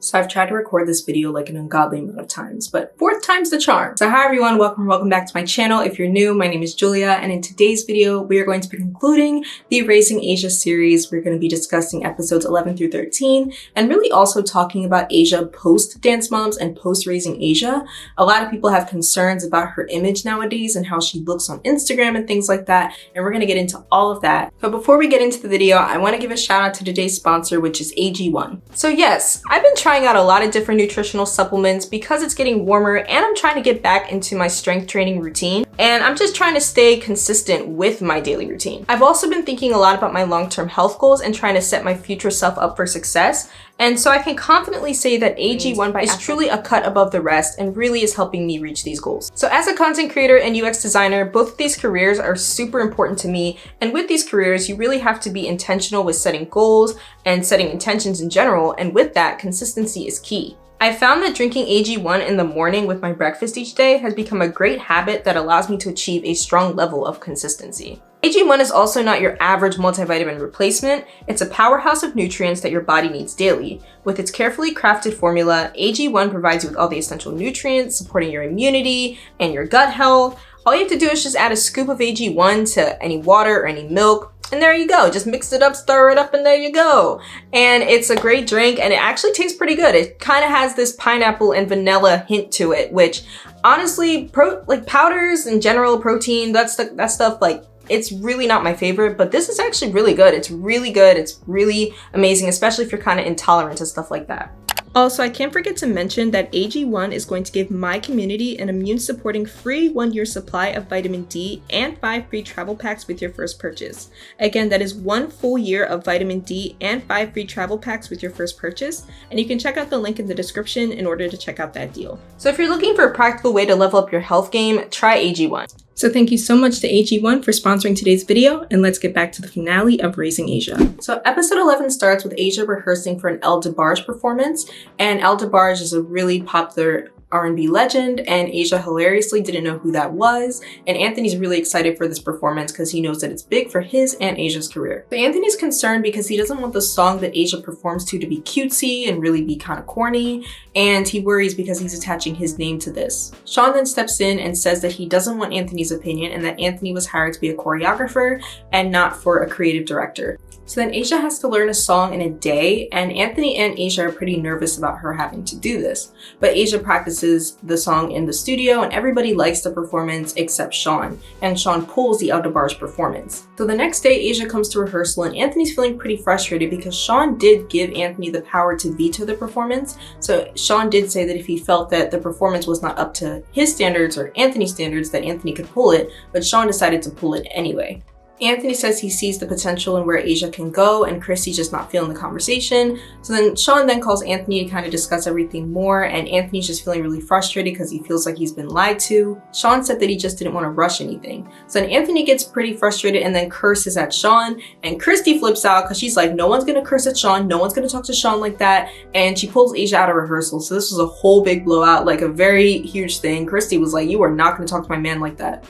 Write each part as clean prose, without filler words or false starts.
So I've tried to record this video like an ungodly amount of times, but fourth time's the charm. So hi everyone, welcome back to my channel. If you're new, my name is Julia, and in today's video, we are going to be concluding the Raising Asia series. We're going to be discussing episodes 11 through 13, and really also talking about Asia post Dance Moms and post Raising Asia. A lot of people have concerns about her image nowadays and how she looks on Instagram and things like that, and we're going to get into all of that. But before we get into the video, I want to give a shout out to today's sponsor, which is AG1. So yes, I've been trying out a lot of different nutritional supplements because it's getting warmer and I'm trying to get back into my strength training routine, and I'm just trying to stay consistent with my daily routine. I've also been thinking a lot about my long-term health goals and trying to set my future self up for success. And so I can confidently say that AG1 is truly a cut above the rest and really is helping me reach these goals. So as a content creator and UX designer, both of these careers are super important to me. And with these careers, you really have to be intentional with setting goals and setting intentions in general. And with that, consistency is key. I found that drinking AG1 in the morning with my breakfast each day has become a great habit that allows me to achieve a strong level of consistency. AG1 is also not your average multivitamin replacement. It's a powerhouse of nutrients that your body needs daily. With its carefully crafted formula, AG1 provides you with all the essential nutrients, supporting your immunity and your gut health. All you have to do is just add a scoop of AG1 to any water or any milk, and there you go. Just mix it up, stir it up, and there you go. And it's a great drink, and it actually tastes pretty good. It kind of has this pineapple and vanilla hint to it, which honestly, like powders in general, protein, that stuff, like, it's really not my favorite, but this is actually really good. It's really good. It's really amazing, especially if you're kind of intolerant to stuff like that. Also, I can't forget to mention that AG1 is going to give my community an immune-supporting free 1-year supply of vitamin D and 5 free travel packs with your first purchase. Again, that is 1 full year of vitamin D and 5 free travel packs with your first purchase, and you can check out the link in the description in order to check out that deal. So if you're looking for a practical way to level up your health game, try AG1. So thank you so much to AG1 for sponsoring today's video, and let's get back to the finale of Raising Asia. So episode 11 starts with Asia rehearsing for an El DeBarge performance, and El DeBarge is a really popular R&B legend, and Asia hilariously didn't know who that was, and Anthony's really excited for this performance because he knows that it's big for his and Asia's career. But Anthony's concerned because he doesn't want the song that Asia performs to be cutesy and really be kind of corny, and he worries because he's attaching his name to this. Sean then steps in and says that he doesn't want Anthony's opinion and that Anthony was hired to be a choreographer and not for a creative director. So then Asia has to learn a song in a day, and Anthony and Asia are pretty nervous about her having to do this. But Asia practices the song in the studio, and everybody likes the performance except Sean, and Sean pulls the El DeBarge performance. So the next day, Asia comes to rehearsal, and Anthony's feeling pretty frustrated because Sean did give Anthony the power to veto the performance. So Sean did say that if he felt that the performance was not up to his standards or Anthony's standards, that Anthony could pull it, but Sean decided to pull it anyway. Anthony says he sees the potential in where Asia can go, and Christy's just not feeling the conversation. So then Sean then calls Anthony to kind of discuss everything more, and Anthony's just feeling really frustrated because he feels like he's been lied to. Sean said that he just didn't want to rush anything. So then Anthony gets pretty frustrated and then curses at Sean, and Christy flips out because she's like, no one's gonna curse at Sean, no one's gonna talk to Sean like that, and she pulls Asia out of rehearsal. So this was a whole big blowout, like a very huge thing. Christy was like, you are not gonna talk to my man like that.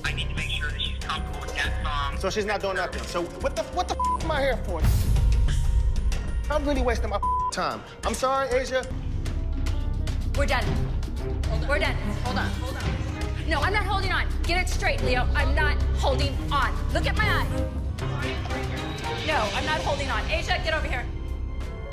I need to make sure that she's comfortable with that song. So she's not doing nothing. So what the f am I here for? I'm really wasting my time. I'm sorry, Asia. We're done. We're done. Hold on. No, I'm not holding on. Get it straight, Leo. I'm not holding on. Look at my eye. No, I'm not holding on. Asia, get over here.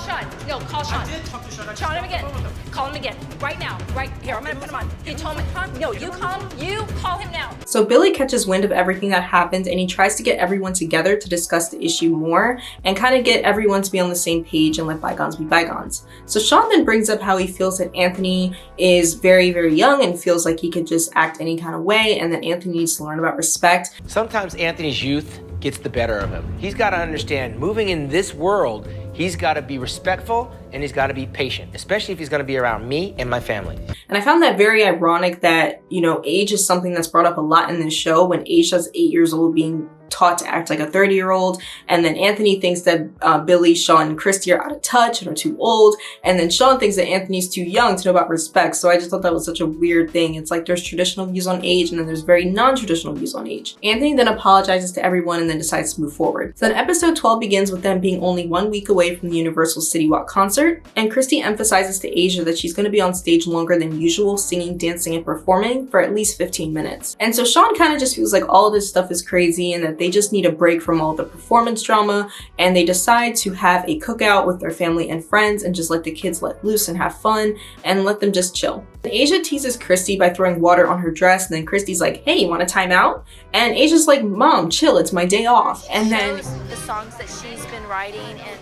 Sean, no, call Sean. I did talk to Sean. Sean him again. Call him again. Right now. Right here. I'm gonna put him on. You told me, huh? No, you call him now. So Billy catches wind of everything that happened, and he tries to get everyone together to discuss the issue more and kind of get everyone to be on the same page and let bygones be bygones. So Sean then brings up how he feels that Anthony is very, very young and feels like he could just act any kind of way, and that Anthony needs to learn about respect. Sometimes Anthony's youth gets the better of him. He's got to understand, moving in this world, he's got to be respectful and he's got to be patient, especially if he's going to be around me and my family. And I found that very ironic that, age is something that's brought up a lot in this show when Asia's 8 years old being taught to act like a 30-year-old. And then Anthony thinks that Billy, Sean, and Christy are out of touch and are too old. And then Sean thinks that Anthony's too young to know about respect. So I just thought that was such a weird thing. It's like there's traditional views on age and then there's very non-traditional views on age. Anthony then apologizes to everyone and then decides to move forward. So then episode 12 begins with them being only 1 week away from the Universal CityWalk concert. And Christy emphasizes to Asia that she's going to be on stage longer than usual, singing, dancing, and performing for at least 15 minutes. And so Sean kind of just feels like all this stuff is crazy and that they just need a break from all the performance drama, and they decide to have a cookout with their family and friends and just let the kids let loose and have fun and let them just chill. And Asia teases Christy by throwing water on her dress, and then Christy's like, hey, you want a timeout? And Asia's like, Mom, chill, it's my day off. And then the songs that she's been writing and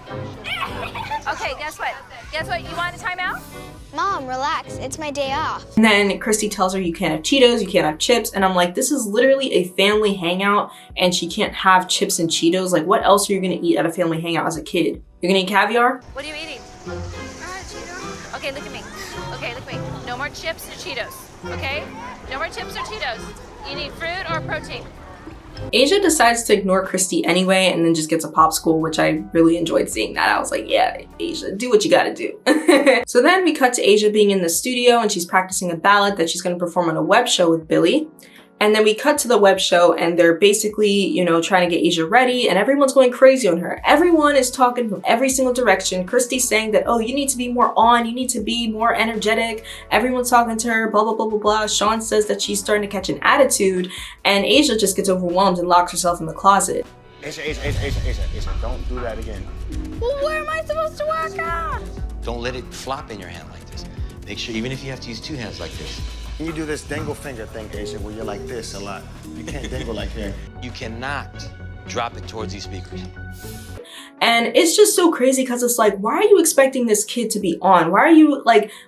okay, guess what? Guess what? You want a timeout? Mom, relax. It's my day off. And then Christy tells her you can't have Cheetos, you can't have chips. And I'm like, this is literally a family hangout and she can't have chips and Cheetos. Like, what else are you gonna eat at a family hangout as a kid? You're gonna eat caviar? What are you eating? Cheetos. Okay, look at me. Okay, look at me. No more chips or Cheetos, okay? No more chips or Cheetos. You need fruit or protein. Asia decides to ignore Christy anyway and then just gets a popsicle, which I really enjoyed seeing that. I was like, yeah, Asia, do what you gotta do. So then we cut to Asia being in the studio and she's practicing a ballad that she's gonna perform on a web show with Billy. And then we cut to the web show and they're basically, you know, trying to get Asia ready and everyone's going crazy on her. Everyone is talking from every single direction. Christy's saying that, oh, you need to be more on, you need to be more energetic. Everyone's talking to her, blah, blah, blah, blah, blah. Sean says that she's starting to catch an attitude and Asia just gets overwhelmed and locks herself in the closet. Asia, don't do that again. Well, where am I supposed to work out? Don't let it flop in your hand like this. Make sure, even if you have to use 2 hands like this. You do this dangle finger thing, Asia, where you're like this a lot. You can't dangle like that. You cannot drop it towards these speakers. And it's just so crazy because it's like, why are you expecting this kid to be on? Why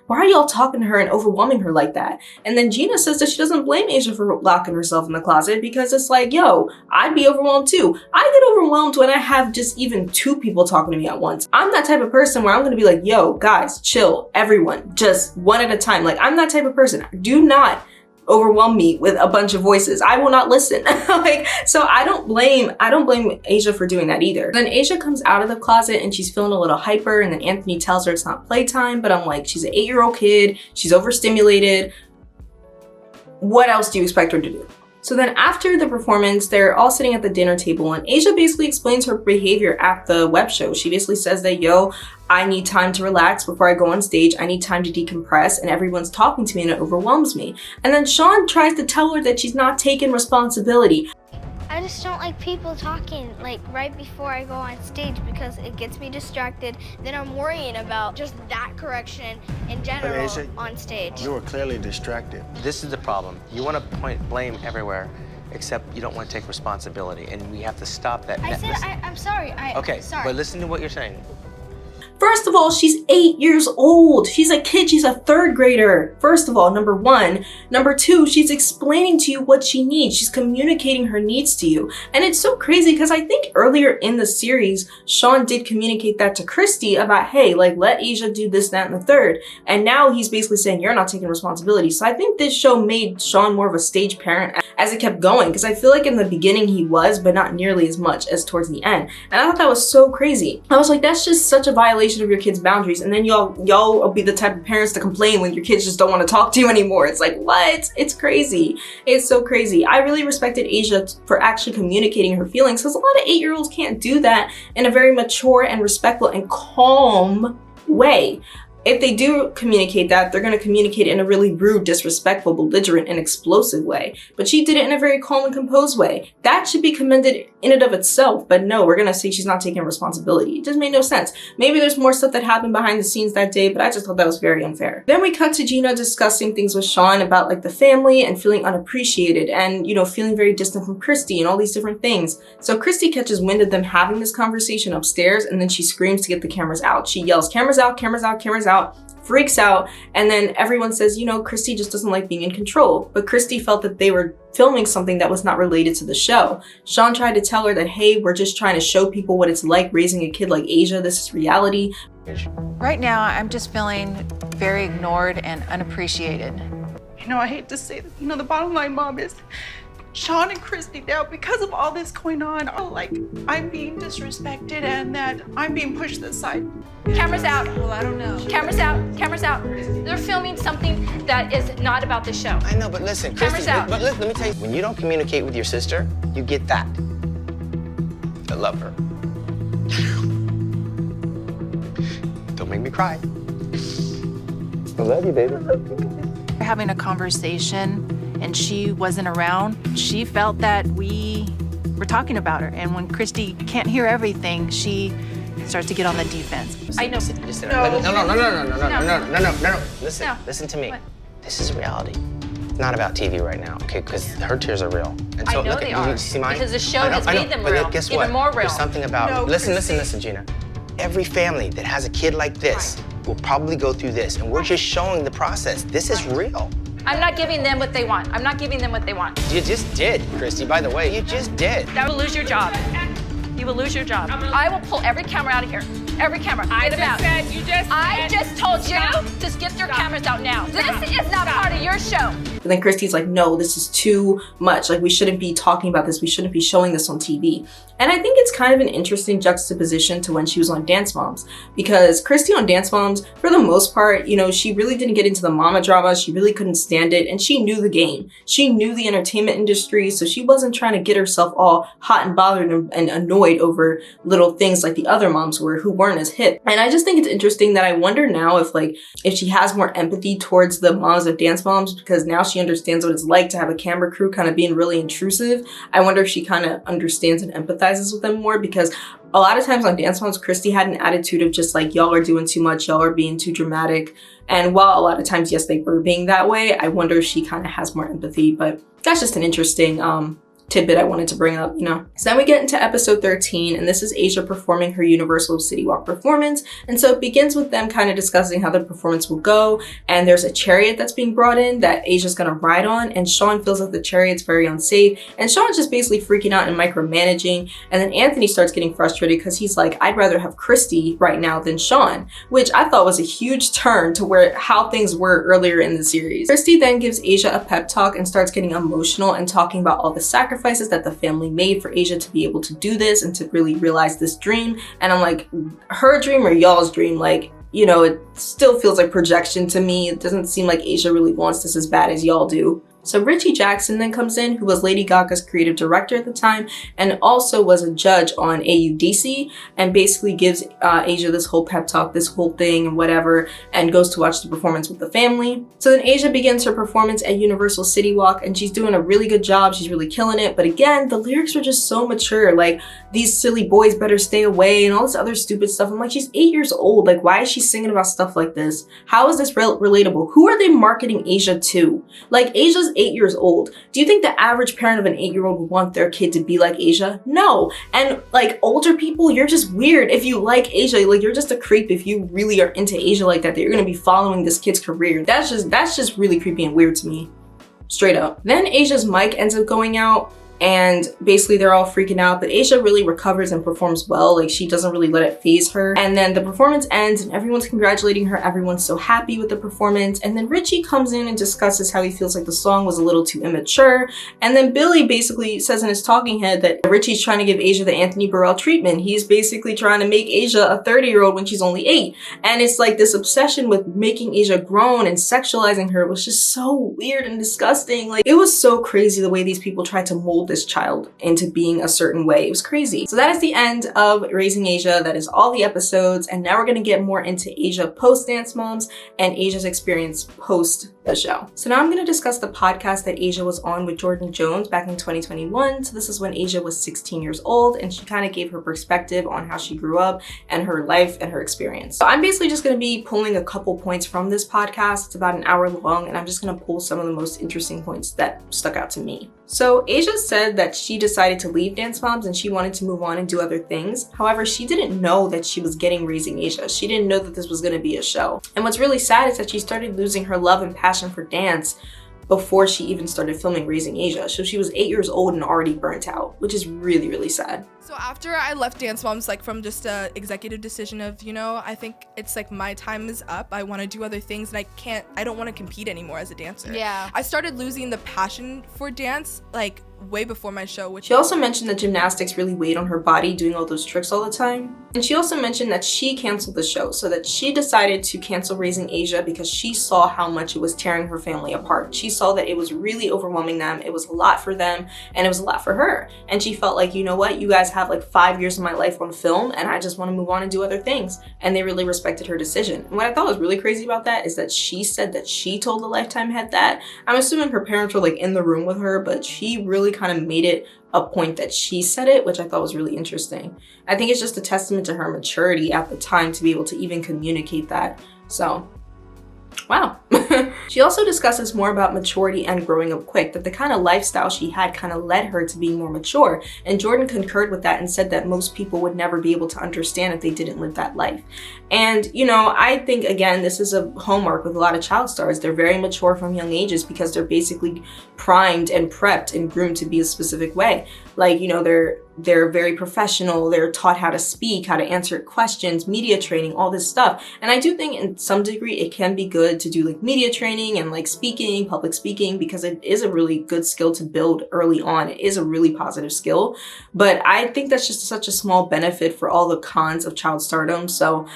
are y'all talking to her and overwhelming her like that? And then Gina says that she doesn't blame Asia for locking herself in the closet because it's like, yo, I'd be overwhelmed too. I get overwhelmed when I have just even 2 people talking to me at once. I'm that type of person where I'm gonna be like, yo, guys, chill, everyone, just one at a time. Like, I'm that type of person. Do not overwhelm me with a bunch of voices. I will not listen. So I don't blame Asia for doing that either. Then Asia comes out of the closet and she's feeling a little hyper and then Anthony tells her it's not playtime, but I'm like, she's an 8-year-old kid, she's overstimulated. What else do you expect her to do? So then after the performance, they're all sitting at the dinner table and Asia basically explains her behavior at the web show. She basically says that, yo, I need time to relax before I go on stage. I need time to decompress and everyone's talking to me and it overwhelms me. And then Sean tries to tell her that she's not taking responsibility. I just don't like people talking like right before I go on stage because it gets me distracted. Then I'm worrying about just that correction in general Asia, on stage. You were clearly distracted. This is the problem. You want to point blame everywhere, except you don't want to take responsibility, and we have to stop that. I said I'm sorry. Okay, sorry. but listen to what you're saying. First of all, she's 8 years old. She's a kid. She's a 3rd grader. First of all, number 1. Number 2, she's explaining to you what she needs. She's communicating her needs to you. And it's so crazy because I think earlier in the series, Sean did communicate that to Christy about, hey, like, let Asia do this, that, and the third. And now he's basically saying, you're not taking responsibility. So I think this show made Sean more of a stage parent as it kept going. Because I feel like in the beginning he was, but not nearly as much as towards the end. And I thought that was so crazy. I was like, that's just such a violation of your kids' boundaries, and then y'all will be the type of parents to complain when your kids just don't want to talk to you anymore. It's like, what? It's crazy. It's so crazy. I really respected Asia for actually communicating her feelings because a lot of 8-year-olds can't do that in a very mature and respectful and calm way. If they do communicate that, they're going to communicate it in a really rude, disrespectful, belligerent, and explosive way. But she did it in a very calm and composed way. That should be commended in and of itself. But no, we're going to say she's not taking responsibility. It just made no sense. Maybe there's more stuff that happened behind the scenes that day, but I just thought that was very unfair. Then we cut to Gina discussing things with Sean about like the family and feeling unappreciated and, you know, feeling very distant from Christy and all these different things. So Christy catches wind of them having this conversation upstairs and then she screams to get the cameras out. She yells, cameras out, cameras out, cameras out. Freaks out, and then everyone says, you know, Christy just doesn't like being in control. But Christy felt that they were filming something that was not related to the show. Sean tried to tell her that, hey, we're just trying to show people what it's like raising a kid like Asia. This is reality. Right now, I'm just feeling very ignored and unappreciated. You know, I hate to say this. You know, the bottom line, Mom, is Sean and Christy now, because of all this going on, are like, I'm being disrespected and that I'm being pushed aside. Cameras out. Well, I don't know. Cameras out. Cameras out. They're filming something that is not about the show. I know, but listen, Cameras Christy, out. but let me tell you, when you don't communicate with your sister, you get that. I love her. Don't make me cry. I love you, baby. We're having a conversation and she wasn't around. She felt that we were talking about her. And when Christy can't hear everything, she starts to get on the defense. I know. Listen, No. no. Listen, No. listen to me. What? This is reality. It's not about TV right now, okay? Because her tears are real. And I so, know look, they you are. see mine? Because the show I know, has I know, made them but real. guess Even what? more real. There's something about, No, listen, Gina. Every family that has a kid like this will probably go through this, and we're just showing the process. This is real. I'm not giving them what they want. I'm not giving them what they want. You just did, Christy, by the way. You just did. That will lose your job. You will lose your job. I will pull every camera out of here. Every camera. Get them out. I just told you to get your cameras out now. This is not part of your show. But then Christy's like, no, this is too much. Like, we shouldn't be talking about this. We shouldn't be showing this on TV. And I think it's kind of an interesting juxtaposition to when she was on Dance Moms, because Christy on Dance Moms, for the most part, you know, she really didn't get into the mama drama. She really couldn't stand it. And she knew the game. She knew the entertainment industry. So she wasn't trying to get herself all hot and bothered and annoyed over little things like the other moms were, who weren't as hip. And I just think it's interesting that I wonder now if she has more empathy towards the moms of Dance Moms, because now she understands what it's like to have a camera crew kind of being really intrusive. I wonder if she kind of understands and empathizes with them more, because a lot of times on Dance Moms, Christy had an attitude of just like, y'all are doing too much, y'all are being too dramatic. And while a lot of times, yes, they were being that way, I wonder if she kind of has more empathy. But that's just an interesting tidbit I wanted to bring up, you know. So then we get into episode 13, and this is Asia performing her Universal CityWalk performance. And so it begins with them kind of discussing how the performance will go. And there's a chariot that's being brought in that Asia's gonna ride on, and Sean feels like the chariot's very unsafe. And Sean's just basically freaking out and micromanaging. And then Anthony starts getting frustrated because he's like, I'd rather have Christy right now than Sean, which I thought was a huge turn to how things were earlier in the series. Christy then gives Asia a pep talk and starts getting emotional and talking about all the sacrifices that the family made for Asia to be able to do this and to really realize this dream. And I'm like, her dream or y'all's dream? Like, you know, it still feels like projection to me. It doesn't seem like Asia really wants this as bad as y'all do. So Richie Jackson then comes in, who was Lady Gaga's creative director at the time and also was a judge on AUDC, and basically gives Asia this whole pep talk, this whole thing and whatever, and goes to watch the performance with the family. So then Asia begins her performance at Universal CityWalk, and she's doing a really good job. She's really killing it. But again, the lyrics are just so mature. Like, these silly boys better stay away and all this other stupid stuff. I'm like, she's 8 years old. Like, why is she singing about stuff like this? How is this relatable? Who are they marketing Asia to? Like, Asia's 8 years old. Do you think the average parent of an 8-year-old would want their kid to be like Asia? No. And like, older people, you're just weird if you like Asia. Like, you're just a creep if you really are into Asia like that you're gonna be following this kid's career. That's just really creepy and weird to me. Straight up. Then Asia's mic ends up going out, and basically they're all freaking out, but Asia really recovers and performs well. Like, she doesn't really let it faze her. And then the performance ends and everyone's congratulating her. Everyone's so happy with the performance. And then Richie comes in and discusses how he feels like the song was a little too immature. And then Billy basically says in his talking head that Richie's trying to give Asia the Anthony Burrell treatment. He's basically trying to make Asia a 30-year-old when she's only 8. And it's like this obsession with making Asia grown and sexualizing her was just so weird and disgusting. Like, it was so crazy the way these people tried to mold this child into being a certain way. It was crazy. So that is the end of Raising Asia. That is all the episodes. And now we're going to get more into Asia post Dance Moms and Asia's experience post the show. So now I'm going to discuss the podcast that Asia was on with Jordan Jones back in 2021. So this is when Asia was 16 years old, and she kind of gave her perspective on how she grew up and her life and her experience. So I'm basically just going to be pulling a couple points from this podcast. It's about an hour long, and I'm just going to pull some of the most interesting points that stuck out to me. So Asia said that she decided to leave Dance Moms and she wanted to move on and do other things. However, she didn't know that she was getting Raising Asia. She didn't know that this was going to be a show. And what's really sad is that she started losing her love and passion for dance before she even started filming Raising Asia. So she was 8 years old and already burnt out, which is really, really sad. So after I left Dance Moms, like from just a executive decision of, you know, I think it's like my time is up. I want to do other things and I don't want to compete anymore as a dancer. Yeah. I started losing the passion for dance like way before my show. Which she also mentioned that gymnastics really weighed on her body doing all those tricks all the time. And she also mentioned that she canceled the show, so that she decided to cancel Raising Asia because she saw how much it was tearing her family apart. She saw that it was really overwhelming them, it was a lot for them, and it was a lot for her. And she felt like, you know what, you guys have like 5 years of my life on film and I just want to move on and do other things. And they really respected her decision. And what I thought was really crazy about that is that she said that she told the Lifetime head that. I'm assuming her parents were like in the room with her, but she really kind of made it a point that she said it, which I thought was really interesting. I think it's just a testament to her maturity at the time to be able to even communicate that. So, wow. She also discusses more about maturity and growing up quick, that the kind of lifestyle she had kind of led her to being more mature. And Jordan concurred with that and said that most people would never be able to understand if they didn't live that life. And, you know, I think, again, this is a hallmark with a lot of child stars. They're very mature from young ages because they're basically primed and prepped and groomed to be a specific way. Like, you know, they're very professional, they're taught how to speak, how to answer questions, media training, all this stuff. And I do think in some degree it can be good to do like media training and like speaking, public speaking, because it is a really good skill to build early on. It is a really positive skill. But I think that's just such a small benefit for all the cons of child stardom. So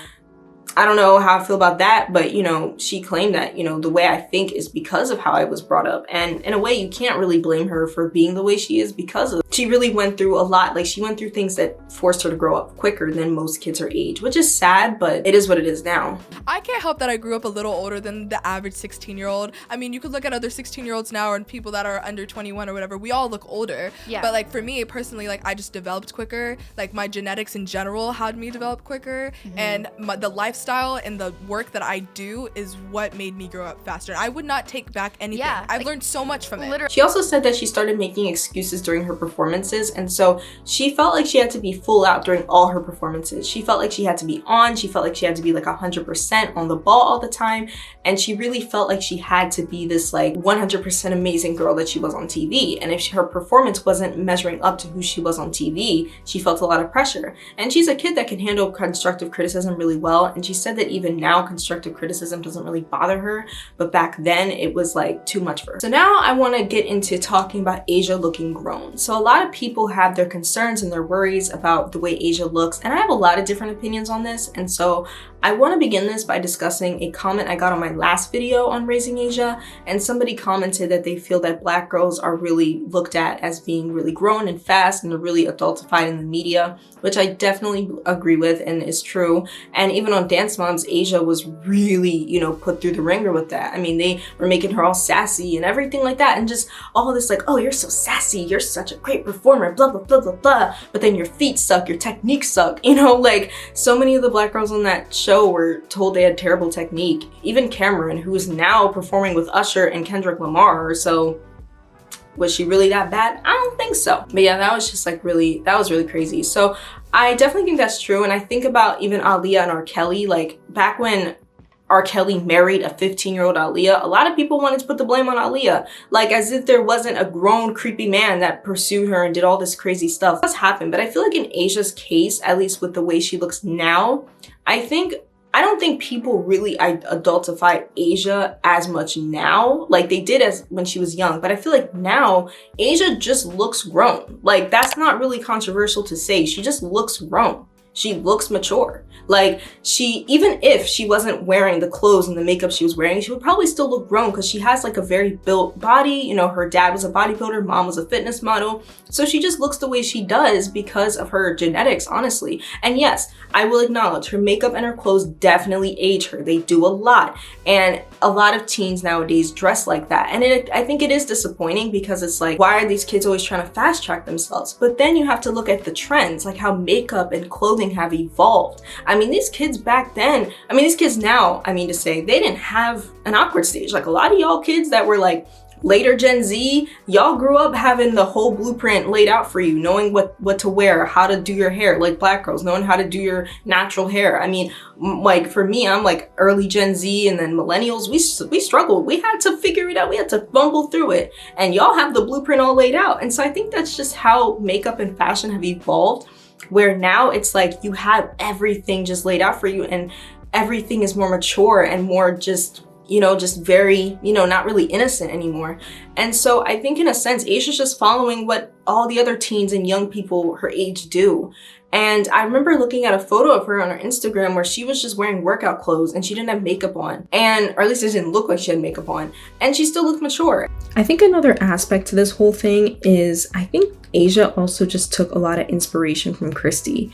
I don't know how I feel about that, but, you know, she claimed that, you know, the way I think is because of how I was brought up. And in a way, you can't really blame her for being the way she is because of, she really went through a lot. Like, she went through things that forced her to grow up quicker than most kids her age, which is sad, but it is what it is now. I can't help that I grew up a little older than the average 16-year-old. I mean, you could look at other 16-year-olds now and people that are under 21 or whatever. We all look older. Yeah. But like for me personally, like I just developed quicker. Like my genetics in general had me develop quicker. And the lifestyle and the work that I do is what made me grow up faster. I would not take back anything. Yeah, I've learned so much from it. She also said that she started making excuses during her performances, and so she felt like she had to be full out during all her performances. She felt like she had to be on, she felt like she had to be like 100% on the ball all the time, and she really felt like she had to be this like 100% amazing girl that she was on TV. And if her performance wasn't measuring up to who she was on TV, she felt a lot of pressure. And she's a kid that can handle constructive criticism really well, and she said that even now constructive criticism doesn't really bother her, but back then it was like too much for her. So now I want to get into talking about Asia looking grown. So a lot of people have their concerns and their worries about the way Asia looks, and I have a lot of different opinions on this. And so I want to begin this by discussing a comment I got on my last video on Raising Asia, and somebody commented that they feel that Black girls are really looked at as being really grown and fast and they're really adultified in the media, which I definitely agree with and is true. And even on Dance Moms, Asia was really, you know, put through the ringer with that. I mean, they were making her all sassy and everything like that, and just all this like, oh, you're so sassy, you're such a great performer, blah, blah, blah, blah, blah, but then your feet suck, your technique suck, you know, like so many of the Black girls on that show were told they had terrible technique. Even Cameron, who is now performing with Usher and Kendrick Lamar, so was she really that bad? I don't think so. But yeah, that was just like really, that was really crazy. So I definitely think that's true. And I think about even Aaliyah and R. Kelly, like back when R. Kelly married a 15-year-old Aaliyah, a lot of people wanted to put the blame on Aaliyah, like as if there wasn't a grown, creepy man that pursued her and did all this crazy stuff. That's happened, but I feel like in Asia's case, at least with the way she looks now, I don't think people really adultify Asia as much now, like they did as when she was young. But I feel like now Asia just looks grown. Like that's not really controversial to say. She just looks grown. She looks mature. Like she, even if she wasn't wearing the clothes and the makeup she was wearing, she would probably still look grown because she has like a very built body. You know, her dad was a bodybuilder, mom was a fitness model. So she just looks the way she does because of her genetics, honestly. And yes, I will acknowledge her makeup and her clothes definitely age her. They do a lot. And a lot of teens nowadays dress like that. And I think it is disappointing because it's like, why are these kids always trying to fast track themselves? But then you have to look at the trends, like how makeup and clothing have evolved. I mean, these kids back then, I mean, these kids now, I mean to say, they didn't have an awkward stage. Like a lot of y'all kids that were like later Gen Z, y'all grew up having the whole blueprint laid out for you, knowing what to wear, how to do your hair, like Black girls, knowing how to do your natural hair. I mean, like for me, I'm like early Gen Z and then millennials, we struggled. We had to figure it out. We had to fumble through it. And y'all have the blueprint all laid out. And so I think that's just how makeup and fashion have evolved. where now it's like you have everything just laid out for you, and everything is more mature and more just, you know, just very, you know, not really innocent anymore. And so I think in a sense, Asia's just following what all the other teens and young people her age do. And I remember looking at a photo of her on her Instagram where she was just wearing workout clothes and she didn't have makeup on, and or at least it didn't look like she had makeup on, and she still looked mature. I think another aspect to this whole thing is I think Asia also just took a lot of inspiration from Christy.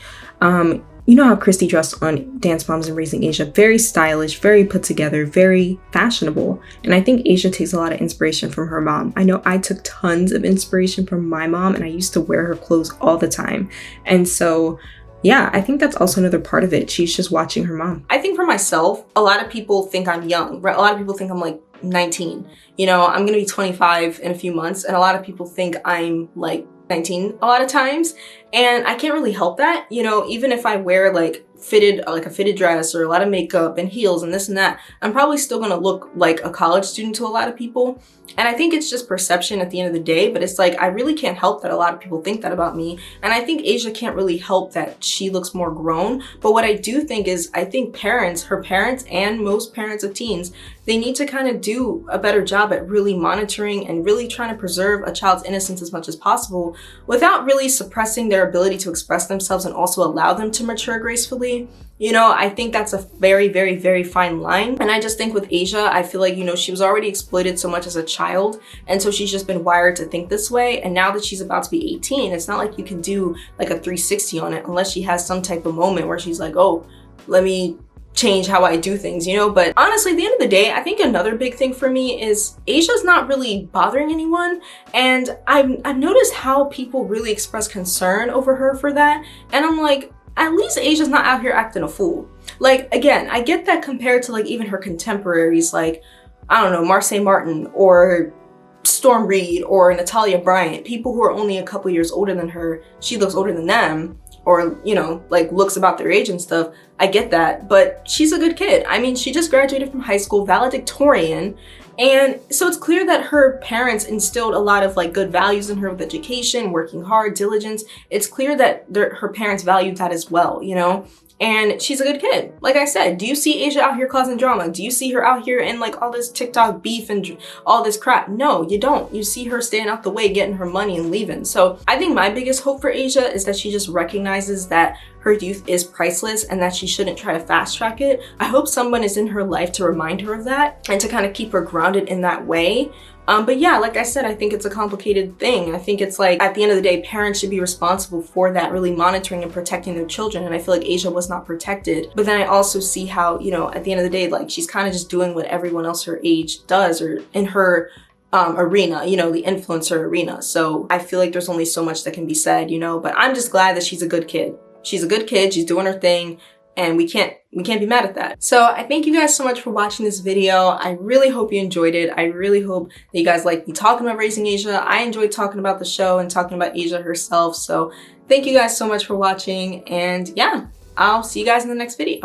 You know how Christy dressed on Dance Moms and Raising Asia, very stylish, very put together, very fashionable. And I think Asia takes a lot of inspiration from her mom. I know I took tons of inspiration from my mom, and I used to wear her clothes all the time. And so, yeah, I think that's also another part of it. She's just watching her mom. I think for myself, a lot of people think I'm young, right? A lot of people think I'm like 19. You know, I'm gonna be 25 in a few months, and a lot of people think I'm like 19 a lot of times, and I can't really help that. You know, even if I wear like a fitted dress or a lot of makeup and heels and this and that, I'm probably still gonna look like a college student to a lot of people. And I think it's just perception at the end of the day, but it's like I really can't help that a lot of people think that about me. And I think Asia can't really help that she looks more grown. But what I do think is, I think parents, her parents and most parents of teens, they need to kind of do a better job at really monitoring and really trying to preserve a child's innocence as much as possible without really suppressing their ability to express themselves and also allow them to mature gracefully. You know, I think that's a very, very, very fine line. And I just think with Asia, I feel like, you know, she was already exploited so much as a child. And so she's just been wired to think this way. And now that she's about to be 18, it's not like you can do like a 360 on it unless she has some type of moment where she's like, oh, let me change how I do things, you know? But honestly, at the end of the day, I think another big thing for me is Asia's not really bothering anyone. And I've noticed how people really express concern over her for that. And I'm like, at least Asia's not out here acting a fool. Like, again, I get that compared to like even her contemporaries, like, I don't know, Marseille Martin or Storm Reed or Natalia Bryant, people who are only a couple years older than her. She looks older than them, or, you know, like looks about their age and stuff. I get that, but she's a good kid. I mean, she just graduated from high school, valedictorian. And so it's clear that her parents instilled a lot of like good values in her with education, working hard, diligence. It's clear that her parents valued that as well, you know? And she's a good kid. Like I said, do you see Asia out here causing drama? Do you see her out here in like all this TikTok beef and all this crap? No, you don't. You see her staying out the way, getting her money and leaving. So I think my biggest hope for Asia is that she just recognizes that her youth is priceless and that she shouldn't try to fast track it. I hope someone is in her life to remind her of that and to kind of keep her grounded in that way. But yeah, like I said, I think it's a complicated thing. I think it's like, at the end of the day, parents should be responsible for that, really monitoring and protecting their children. And I feel like Asia was not protected. But then I also see how, you know, at the end of the day, like she's kind of just doing what everyone else her age does, or in her arena, you know, the influencer arena. So I feel like there's only so much that can be said, you know, but I'm just glad that she's a good kid. She's a good kid. She's doing her thing. And we can't be mad at that. So I thank you guys so much for watching this video. I really hope you enjoyed it. I really hope that you guys like me talking about Raising Asia. I enjoyed talking about the show and talking about Asia herself. So thank you guys so much for watching. And yeah, I'll see you guys in the next video.